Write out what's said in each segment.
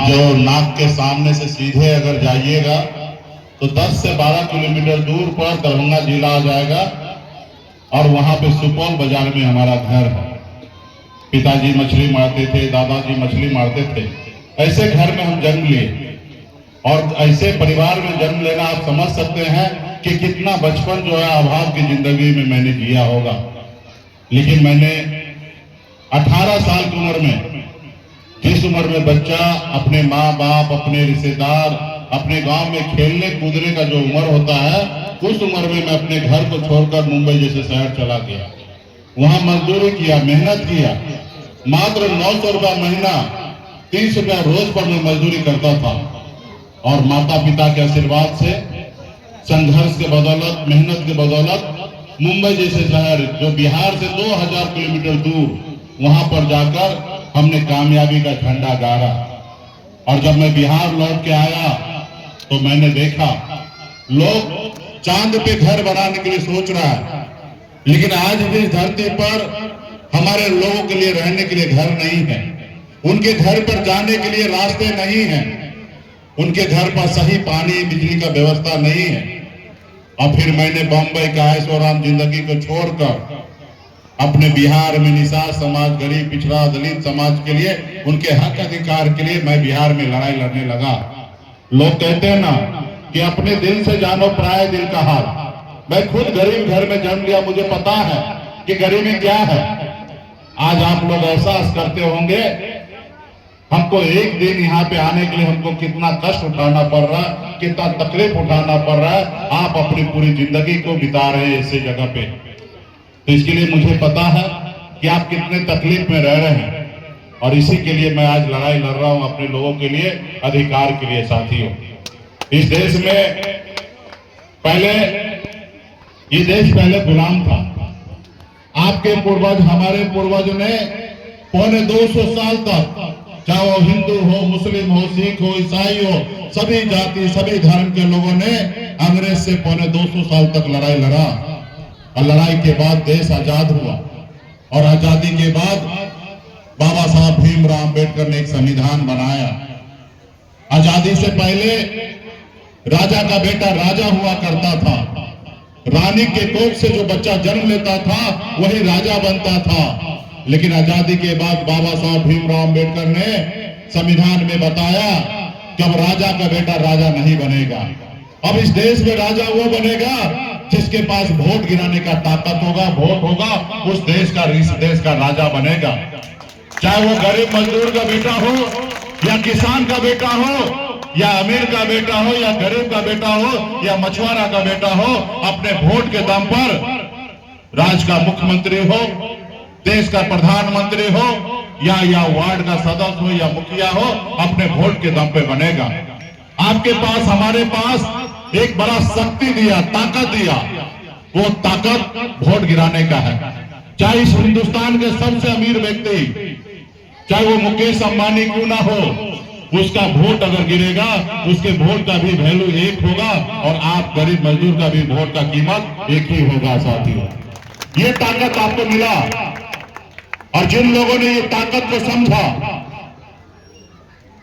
आप जो नाक के सामने से सीधे अगर जाइएगा तो 10 से 12 किलोमीटर दूर पर दरभंगा जिला आ जाएगा और वहां पे सुपौल बाजार में हमारा घर है। पिताजी मछली मारते थे, दादाजी मछली मारते थे। ऐसे घर में हम जन्म लिए और ऐसे परिवार में जन्म लेना आप समझ सकते हैं कि कितना बचपन जो है अभाव की जिंदगी में मैंने जिया होगा। लेकिन मैंने 18 साल की उम्र में, जिस उम्र में बच्चा अपने माँ बाप, अपने रिश्तेदार, अपने गांव में खेलने कूदने का जो उम्र होता है, उस उम्र में मैं अपने घर को छोड़कर मुंबई जैसे शहर चला गया। वहां मजदूरी किया, मेहनत किया। मात्र 900 रुपया महीना, 30 रुपया रोज पर मैं मजदूरी करता था और माता पिता के आशीर्वाद से, संघर्ष के बदौलत, मेहनत के बदौलत मुंबई जैसे शहर जो बिहार से 2000 किलोमीटर दूर, वहां पर जाकर हमने कामयाबी का झंडा गाड़ा। और जब मैं बिहार लौट के आया तो मैंने देखा लोग चांद पे घर बनाने के लिए सोच रहा है, लेकिन आज भी इस धरती पर हमारे लोगों के लिए रहने के लिए घर नहीं है। उनके घर पर जाने के लिए रास्ते नहीं है। उनके घर पर सही पानी, बिजली का व्यवस्था नहीं है। और फिर मैंने बम्बई का ऐशोआराम जिंदगी को छोड़कर अपने बिहार में निषाद समाज, गरीब पिछड़ा दलित समाज के लिए, उनके हक अधिकार के लिए मैं बिहार में लड़ाई लड़ने लगा। लोग कहते हैं ना कि अपने दिल से जानो पराये दिल का हाल। मैं खुद गरीब घर में जन्म लिया, मुझे पता है कि गरीबी क्या है। आज आप लोग एहसास करते होंगे हमको एक दिन यहाँ पे आने के लिए हमको कितना कष्ट उठाना पड़ रहा है, कितना तकलीफ उठाना पड़ रहा है। आप अपनी पूरी जिंदगी को बिता रहे हैं ऐसी जगह पे, तो इसके लिए मुझे पता है कि आप कितने तकलीफ में रह रहे हैं। और इसी के लिए मैं आज लड़ाई लड़ रहा हूं अपने लोगों के लिए, अधिकार के लिए। साथियों, इस देश में ये देश पहले गुलाम था। आपके पूर्वज, हमारे पूर्वजों ने पौने 200 साल तक, चाहे वो हिंदू हो, मुस्लिम हो, सिख हो, ईसाई हो, सभी जाति, सभी धर्म के लोगों ने अंग्रेज से पौने 200 साल तक लड़ाई लड़ा। और लड़ाई के बाद देश आजाद हुआ और आजादी के बाद बाबा साहब भीमराव अंबेडकर ने एक संविधान बनाया। आजादी से पहले राजा का बेटा राजा हुआ करता था। रानी के कोख से जो बच्चा जन्म लेता था वही राजा बनता था। लेकिन आजादी के बाद बाबा साहब भीमराव अंबेडकर ने संविधान में बताया कि अब राजा का बेटा राजा नहीं बनेगा। अब इस देश में राजा वो बनेगा जिसके पास वोट गिराने का ताकत होगा, वोट होगा, उस देश का राजा बनेगा। चाहे वो गरीब मजदूर का बेटा हो या किसान का बेटा हो या अमीर का बेटा हो या गरीब का बेटा हो या मछुआरा का बेटा हो, अपने वोट के दम पर राज्य का मुख्यमंत्री हो, देश का प्रधानमंत्री हो या वार्ड का सदस्य हो या मुखिया हो, अपने वोट के दम पे बनेगा। आपके पास, हमारे पास एक बड़ा शक्ति दिया, ताकत दिया। वो ताकत वोट गिराने का है। चाहे इस हिंदुस्तान के सबसे अमीर व्यक्ति, चाहे वो मुकेश अंबानी क्यों ना हो, उसका वोट अगर गिरेगा, उसके वोट का भी वैल्यू एक होगा और आप गरीब मजदूर का भी वोट का कीमत एक ही होगा। साथियों, ये ताकत आपको मिला और जिन लोगों ने ये ताकत को समझा,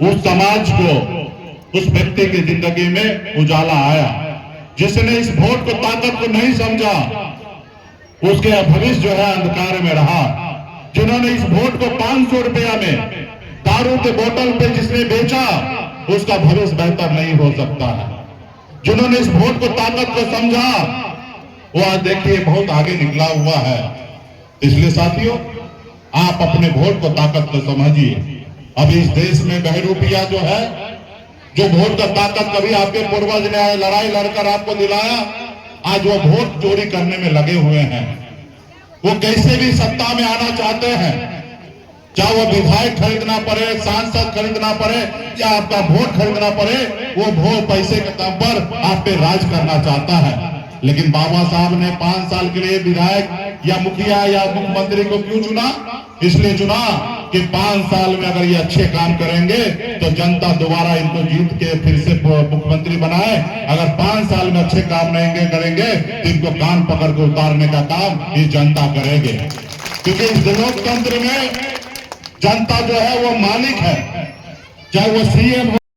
उस समाज को, उस व्यक्ति की जिंदगी में उजाला आया। जिसने इस वोट को, ताकत को नहीं समझा, उसके भविष्य जो है अंधकार में रहा। जिन्होंने इस वोट को 500 रुपया में दारू के बोतल पे जिसने बेचा, उसका भविष्य बेहतर नहीं हो सकता है। जिन्होंने इस वोट को, ताकत को समझा, वो आज देखिए बहुत आगे निकला हुआ है। इसलिए साथियों, आप अपने वोट को, ताकत को समझिए। अब इस देश में बहरूपिया जो है, जो वोट का ताकत कभी आपके पूर्वज ने लड़ाई लड़कर आपको दिलाया, आज वो वोट चोरी करने में लगे हुए हैं। वो कैसे भी सत्ता में आना चाहते हैं, चाहे वो विधायक खरीदना पड़े, सांसद खरीदना पड़े या आपका वोट खरीदना पड़े, वो वोट पैसे के दम पर आप पे राज करना चाहता है। लेकिन बाबा साहब ने 5 साल के लिए विधायक या मुखिया या मुख्यमंत्री को क्यों चुना? इसलिए चुना कि 5 साल में अगर ये अच्छे काम करेंगे तो जनता दोबारा इनको जीत के फिर से मुख्यमंत्री बनाए। अगर 5 साल में अच्छे काम नहीं करेंगे तो इनको कान पकड़ के उतारने का काम ये जनता करेंगे। क्योंकि इस लोकतंत्र में जनता जो है वो मालिक है। चाहे वो सीएम